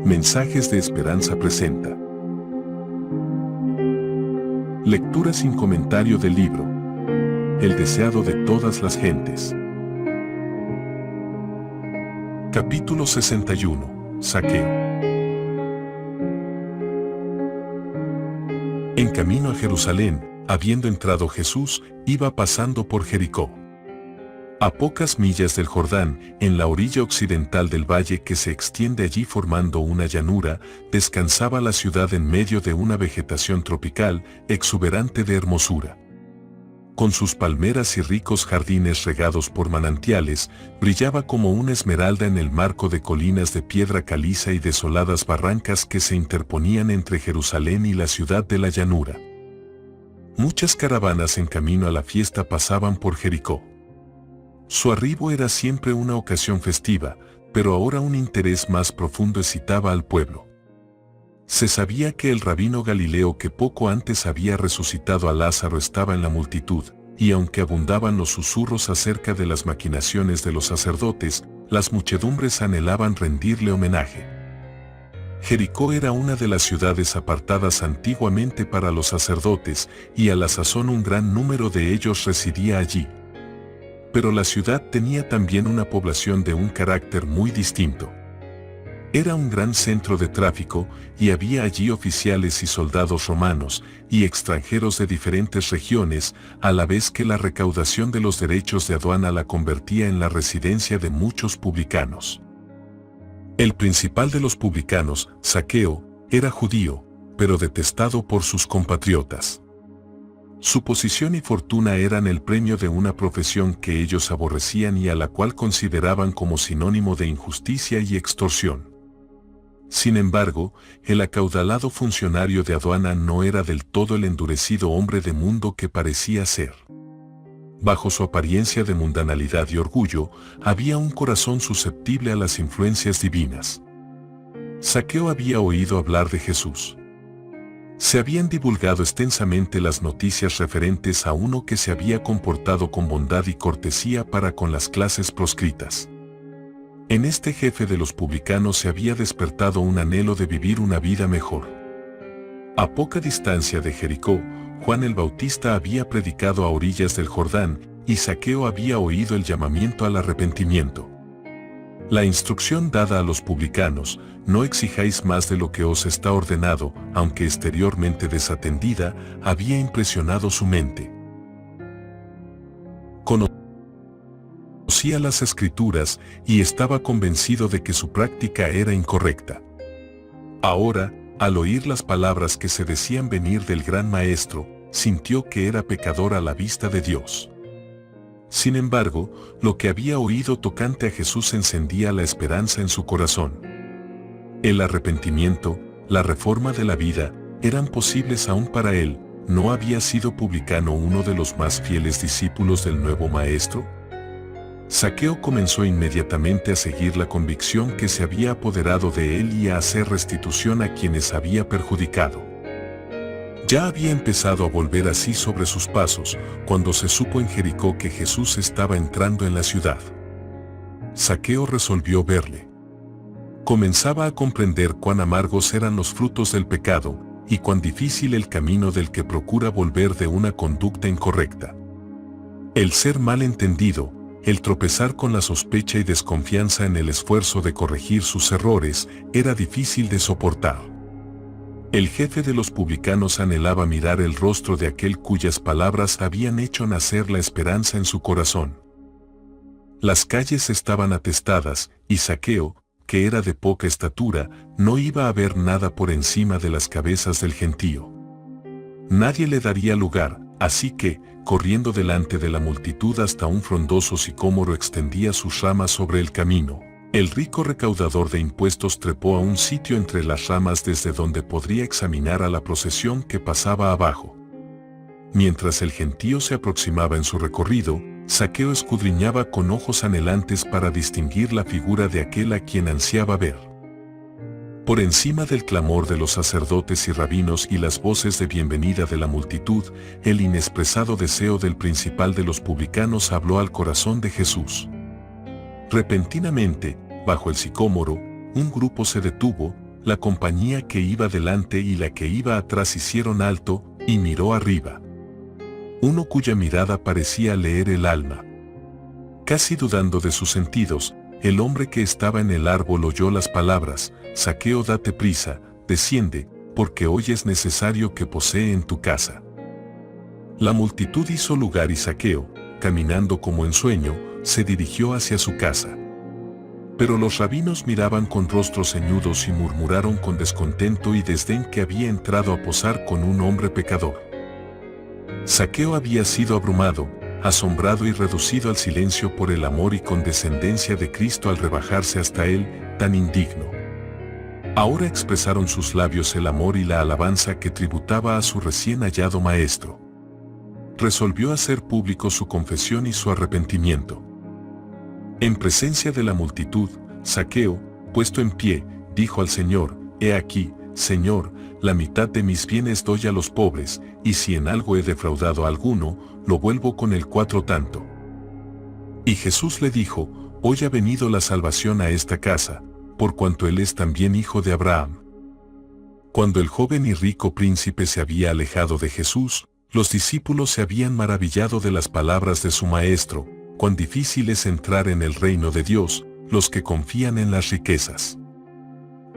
Mensajes de Esperanza presenta. Lectura sin comentario del libro El deseado de todas las gentes. Capítulo 61. Zaqueo. En camino a Jerusalén, habiendo entrado Jesús, iba pasando por Jericó. A pocas millas del Jordán, en la orilla occidental del valle que se extiende allí formando una llanura, descansaba la ciudad en medio de una vegetación tropical, exuberante de hermosura. Con sus palmeras y ricos jardines regados por manantiales, brillaba como una esmeralda en el marco de colinas de piedra caliza y desoladas barrancas que se interponían entre Jerusalén y la ciudad de la llanura. Muchas caravanas en camino a la fiesta pasaban por Jericó. Su arribo era siempre una ocasión festiva, pero ahora un interés más profundo excitaba al pueblo. Se sabía que el rabino Galileo que poco antes había resucitado a Lázaro estaba en la multitud, y aunque abundaban los susurros acerca de las maquinaciones de los sacerdotes, las muchedumbres anhelaban rendirle homenaje. Jericó era una de las ciudades apartadas antiguamente para los sacerdotes, y a la sazón un gran número de ellos residía allí. Pero la ciudad tenía también una población de un carácter muy distinto. Era un gran centro de tráfico, y había allí oficiales y soldados romanos, y extranjeros de diferentes regiones, a la vez que la recaudación de los derechos de aduana la convertía en la residencia de muchos publicanos. El principal de los publicanos, Zaqueo, era judío, pero detestado por sus compatriotas. Su posición y fortuna eran el premio de una profesión que ellos aborrecían y a la cual consideraban como sinónimo de injusticia y extorsión. Sin embargo, el acaudalado funcionario de aduana no era del todo el endurecido hombre de mundo que parecía ser. Bajo su apariencia de mundanalidad y orgullo, había un corazón susceptible a las influencias divinas. Zaqueo había oído hablar de Jesús. Se habían divulgado extensamente las noticias referentes a uno que se había comportado con bondad y cortesía para con las clases proscritas. En este jefe de los publicanos se había despertado un anhelo de vivir una vida mejor. A poca distancia de Jericó, Juan el Bautista había predicado a orillas del Jordán, y Zaqueo había oído el llamamiento al arrepentimiento. La instrucción dada a los publicanos, no exijáis más de lo que os está ordenado, aunque exteriormente desatendida, había impresionado su mente. Conocía las Escrituras y estaba convencido de que su práctica era incorrecta. Ahora, al oír las palabras que se decían venir del gran Maestro, sintió que era pecador a la vista de Dios. Sin embargo, lo que había oído tocante a Jesús encendía la esperanza en su corazón. El arrepentimiento, la reforma de la vida, eran posibles aún para él. ¿No había sido publicano uno de los más fieles discípulos del nuevo Maestro? Zaqueo comenzó inmediatamente a seguir la convicción que se había apoderado de él y a hacer restitución a quienes había perjudicado. Ya había empezado a volver así sobre sus pasos, cuando se supo en Jericó que Jesús estaba entrando en la ciudad. Zaqueo resolvió verle. Comenzaba a comprender cuán amargos eran los frutos del pecado, y cuán difícil el camino del que procura volver de una conducta incorrecta. El ser mal entendido, el tropezar con la sospecha y desconfianza en el esfuerzo de corregir sus errores, era difícil de soportar. El jefe de los publicanos anhelaba mirar el rostro de aquel cuyas palabras habían hecho nacer la esperanza en su corazón. Las calles estaban atestadas, y Zaqueo, que era de poca estatura, no iba a ver nada por encima de las cabezas del gentío. Nadie le daría lugar, así que, corriendo delante de la multitud hasta un frondoso sicómoro extendía sus ramas sobre el camino. El rico recaudador de impuestos trepó a un sitio entre las ramas desde donde podría examinar a la procesión que pasaba abajo. Mientras el gentío se aproximaba en su recorrido, Zaqueo escudriñaba con ojos anhelantes para distinguir la figura de aquel a quien ansiaba ver. Por encima del clamor de los sacerdotes y rabinos y las voces de bienvenida de la multitud, el inexpresado deseo del principal de los publicanos habló al corazón de Jesús. Repentinamente, bajo el sicómoro, un grupo se detuvo, la compañía que iba delante y la que iba atrás hicieron alto, y miró arriba. Uno cuya mirada parecía leer el alma. Casi dudando de sus sentidos, el hombre que estaba en el árbol oyó las palabras: Zaqueo, date prisa, desciende, porque hoy es necesario que posee en tu casa. La multitud hizo lugar y Zaqueo, caminando como en sueño, se dirigió hacia su casa. Pero los rabinos miraban con rostros ceñudos y murmuraron con descontento y desdén que había entrado a posar con un hombre pecador. Zaqueo había sido abrumado, asombrado y reducido al silencio por el amor y condescendencia de Cristo al rebajarse hasta él, tan indigno. Ahora expresaron sus labios el amor y la alabanza que tributaba a su recién hallado maestro. Resolvió hacer público su confesión y su arrepentimiento. En presencia de la multitud, Zaqueo, puesto en pie, dijo al Señor: He aquí, Señor, la mitad de mis bienes doy a los pobres, y si en algo he defraudado a alguno, lo vuelvo con el 4 tanto. Y Jesús le dijo: Hoy ha venido la salvación a esta casa, por cuanto él es también hijo de Abraham. Cuando el joven y rico príncipe se había alejado de Jesús, los discípulos se habían maravillado de las palabras de su maestro: cuán difícil es entrar en el reino de Dios, los que confían en las riquezas.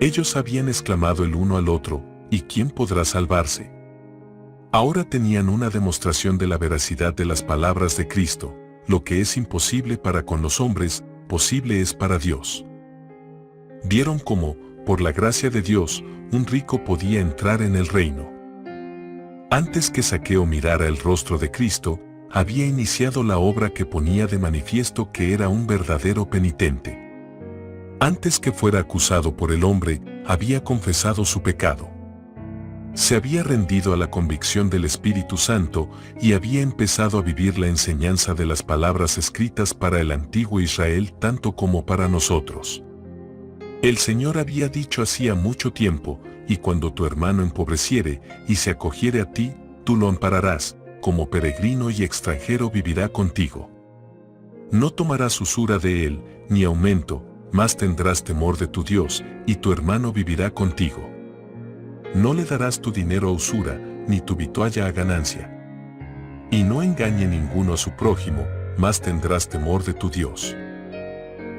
Ellos habían exclamado el uno al otro: ¿y quién podrá salvarse? Ahora tenían una demostración de la veracidad de las palabras de Cristo: lo que es imposible para con los hombres, posible es para Dios. Vieron cómo, por la gracia de Dios, un rico podía entrar en el reino. Antes que Zaqueo mirara el rostro de Cristo, había iniciado la obra que ponía de manifiesto que era un verdadero penitente. Antes que fuera acusado por el hombre, había confesado su pecado. Se había rendido a la convicción del Espíritu Santo y había empezado a vivir la enseñanza de las palabras escritas para el antiguo Israel tanto como para nosotros. El Señor había dicho hacía mucho tiempo: y cuando tu hermano empobreciere y se acogiere a ti, tú lo ampararás, como peregrino y extranjero vivirá contigo. No tomarás usura de él, ni aumento, mas tendrás temor de tu Dios, y tu hermano vivirá contigo. No le darás tu dinero a usura, ni tu vitualla a ganancia. Y no engañe ninguno a su prójimo, mas tendrás temor de tu Dios.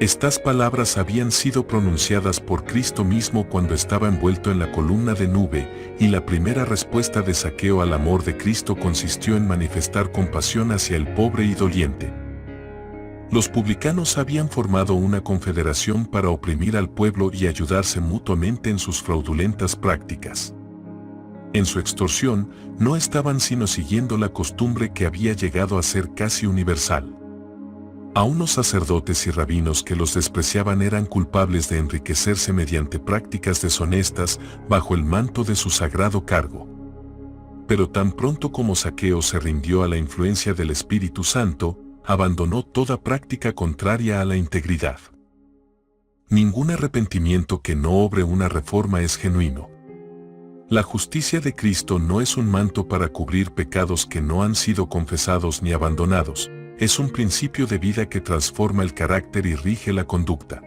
Estas palabras habían sido pronunciadas por Cristo mismo cuando estaba envuelto en la columna de nube, y la primera respuesta de Zaqueo al amor de Cristo consistió en manifestar compasión hacia el pobre y doliente. Los publicanos habían formado una confederación para oprimir al pueblo y ayudarse mutuamente en sus fraudulentas prácticas. En su extorsión, no estaban sino siguiendo la costumbre que había llegado a ser casi universal. A unos sacerdotes y rabinos que los despreciaban eran culpables de enriquecerse mediante prácticas deshonestas bajo el manto de su sagrado cargo. Pero tan pronto como Zaqueo se rindió a la influencia del Espíritu Santo, abandonó toda práctica contraria a la integridad. Ningún arrepentimiento que no obre una reforma es genuino. La justicia de Cristo no es un manto para cubrir pecados que no han sido confesados ni abandonados. Es un principio de vida que transforma el carácter y rige la conducta.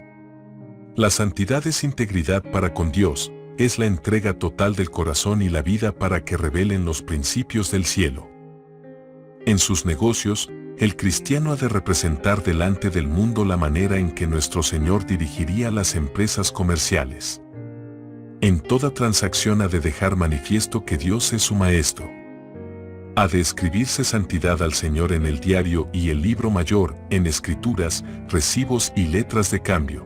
La santidad es integridad para con Dios, es la entrega total del corazón y la vida para que revelen los principios del cielo. En sus negocios, el cristiano ha de representar delante del mundo la manera en que nuestro Señor dirigiría las empresas comerciales. En toda transacción ha de dejar manifiesto que Dios es su maestro. Ha de escribirse santidad al Señor en el diario y el libro mayor, en escrituras, recibos y letras de cambio.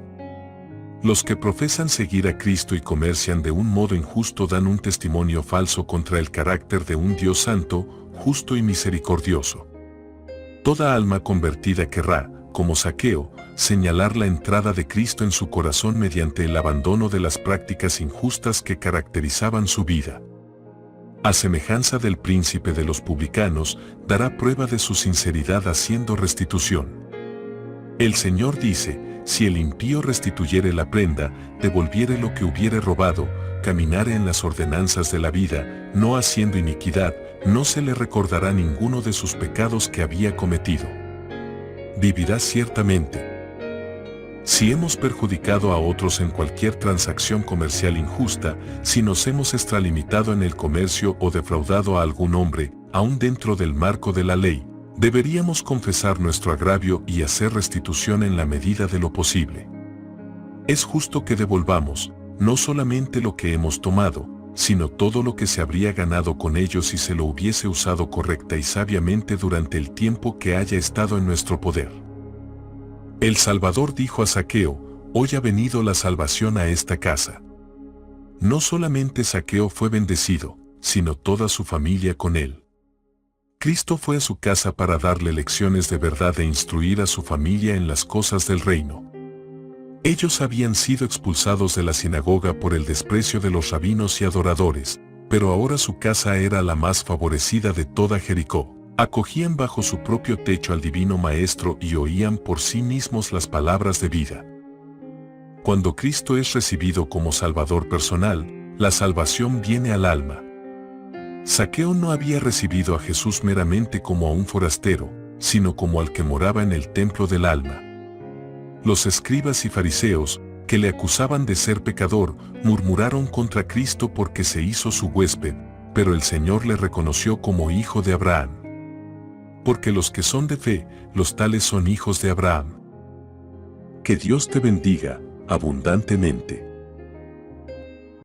Los que profesan seguir a Cristo y comercian de un modo injusto dan un testimonio falso contra el carácter de un Dios santo, justo y misericordioso. Toda alma convertida querrá, como Zaqueo, señalar la entrada de Cristo en su corazón mediante el abandono de las prácticas injustas que caracterizaban su vida. A semejanza del príncipe de los publicanos, dará prueba de su sinceridad haciendo restitución. El Señor dice: si el impío restituyere la prenda, devolviere lo que hubiere robado, caminare en las ordenanzas de la vida, no haciendo iniquidad, no se le recordará ninguno de sus pecados que había cometido. Vivirá ciertamente. Si hemos perjudicado a otros en cualquier transacción comercial injusta, si nos hemos extralimitado en el comercio o defraudado a algún hombre, aún dentro del marco de la ley, deberíamos confesar nuestro agravio y hacer restitución en la medida de lo posible. Es justo que devolvamos, no solamente lo que hemos tomado, sino todo lo que se habría ganado con ello si se lo hubiese usado correcta y sabiamente durante el tiempo que haya estado en nuestro poder. El Salvador dijo a Zaqueo: hoy ha venido la salvación a esta casa. No solamente Zaqueo fue bendecido, sino toda su familia con él. Cristo fue a su casa para darle lecciones de verdad e instruir a su familia en las cosas del reino. Ellos habían sido expulsados de la sinagoga por el desprecio de los rabinos y adoradores, pero ahora su casa era la más favorecida de toda Jericó. Acogían bajo su propio techo al divino Maestro y oían por sí mismos las palabras de vida. Cuando Cristo es recibido como Salvador personal, la salvación viene al alma. Zaqueo no había recibido a Jesús meramente como a un forastero, sino como al que moraba en el templo del alma. Los escribas y fariseos, que le acusaban de ser pecador, murmuraron contra Cristo porque se hizo su huésped, pero el Señor le reconoció como hijo de Abraham. Porque los que son de fe, los tales son hijos de Abraham. Que Dios te bendiga abundantemente.